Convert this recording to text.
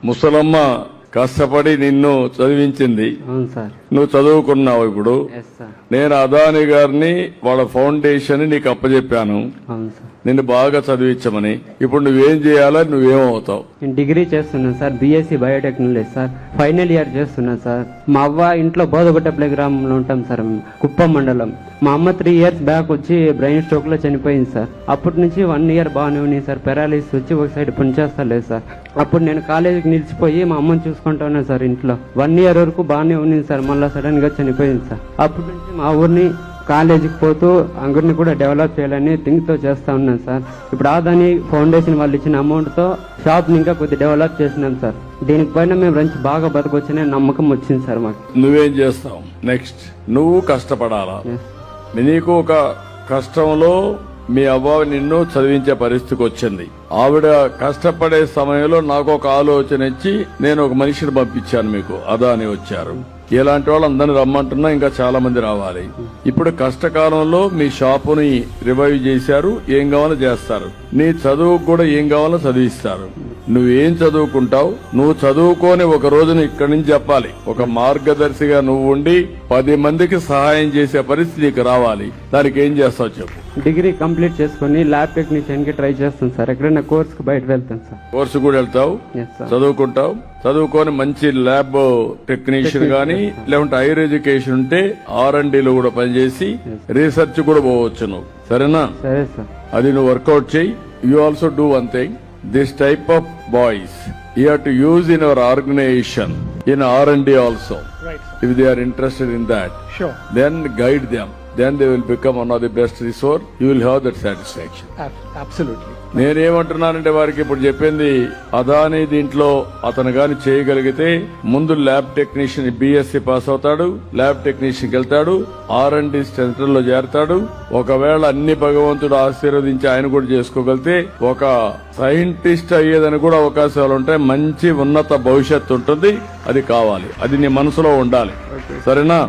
ముసలమ్మ కష్టపడి నిన్ను చదివించింది. అవును సార్. నువ్వు చదువుకున్నావు. ఇప్పుడు ఎస్ సార్. నేను అదాని గారిని వాళ్ళ ఫౌండేషన్ నీకు అప్పచెప్పాను, అవును సార్. నిన్ను బాగా చదివించమని. ఇప్పుడు నువ్వేం చేయాలో, నువ్వేమవుతావు? నేను డిగ్రీ చేస్తున్నాను sir, BSc biotechnology sir, final year చేస్తున్నాను సార్. మా అవ్వ ఇంట్లో బోధగుట్టపల్లి గ్రామంలో ఉంటాం సార్, కుప్పం మండలం. మా అమ్మ 3 years బ్యాక్ వచ్చి బ్రెయిన్ స్ట్రోక్ లో చనిపోయింది సార్. అప్పటి నుంచి 1 year బాగానే ఉంది సార్, పెరాలిసిస్ వచ్చి ఒక సైడ్ పనిచేస్తలేదు సార్. అప్పుడు నేను కాలేజీకి నిలిచిపోయి మా అమ్మని చూసుకుంటా ఉన్నాను సార్ ఇంట్లో. 1 year వరకు బాగానే ఉంది సార్, మళ్ళీ సడన్ గా చనిపోయింది సార్. అప్పటి నుంచి మా ఊరిని కాలేజీకి పోతూ అంగడిని కూడా డెవలప్ చేయాలని థింక్ తో చేస్తా ఉన్నాను సార్. ఇప్పుడు ఆదాని ఫౌండేషన్ వాళ్ళు ఇచ్చిన అమౌంట్ తో షాప్ ని ఇంకా కొద్దిగా డెవలప్ చేసినాం సార్. దీనిపైన మేము రంచి బాగా బతకొచ్చనే నమ్మకం వచ్చింది సార్ మాకు. నువ్వేం చేస్తావు నెక్స్ట్? నువ్వు కష్టపడాలా. నీకు ఒక కష్టంలో మీ అవ్వ నిన్ను చదివించే పరిస్థితికి వచ్చింది. ఆవిడ కష్టపడే సమయంలో నాకు ఒక ఆలోచన ఇచ్చి నేను ఒక మనిషిని పంపించాను మీకు, అదాని వచ్చారు. ఇలాంటి వాళ్ళు అందరిని రమ్మంటున్నా, ఇంకా చాలా మంది రావాలి. ఇప్పుడు కష్టకాలంలో మీ షాపుని రివైవ్ చేశారు, ఏం కావాలో చేస్తారు. నీ చదువుకు కూడా ఏం కావాలో చదివిస్తారు. నువ్వేం చదువుకుంటావు? నువ్వు చదువుకొని ఒక రోజున ఇక్కడి నుంచి చెప్పాలి. ఒక మార్గదర్శిగా నువ్వు ఉండి 10 మందికి సహాయం చేసే పరిస్థితి నీకు రావాలి. దానికి ఏం చేస్తావు చెప్పు? డిగ్రీ కంప్లీట్ చేసుకుని ల్యాబ్ టెక్నీషియన్ కి ట్రై చేస్తాను సార్. ఎక్కడైనా కోర్స్ కి బయట వెళ్తాను సార్. కోర్సు కూడా వెళ్తావు, చదువుకుంటావు. చదువుకొని మంచి ల్యాబ్ టెక్నీషియన్ గానీ లేకుంటే హైయర్ ఎడ్యుకేషన్ ఉంటే R&Dలో కూడా పనిచేసి రీసెర్చ్ కూడా పోవచ్చు నువ్వు. సరేనా? సరే సార్. అది నువ్వు వర్కౌట్ చేయి. You also do one thing. This type of boys you have to use in our organization in R&D also. Right. If they are interested in that, Sure. then guide them. Then they will become one of the best resource. You will have that satisfaction. Absolutely. నేనేమంటున్నానంటే వారికి ఇప్పుడు చెప్పింది, అదాని దీంట్లో అతను గాని చేయగలిగితే ముందు lab technician BSc pass అవుతాడు, ల్యాబ్ టెక్నీషియన్ వెళ్తాడు, R&D సెంటర్ లో చేరతాడు. ఒకవేళ అన్ని భగవంతుడు ఆశీర్వదించి ఆయన కూడా చేసుకోగలిగితే ఒక సైంటిస్ట్ అయ్యేదని కూడా అవకాశాలు ఉంటాయి. మంచి ఉన్నత భవిష్యత్తు ఉంటుంది. అది కావాలి, అది నీ మనసులో ఉండాలి. సరేనా?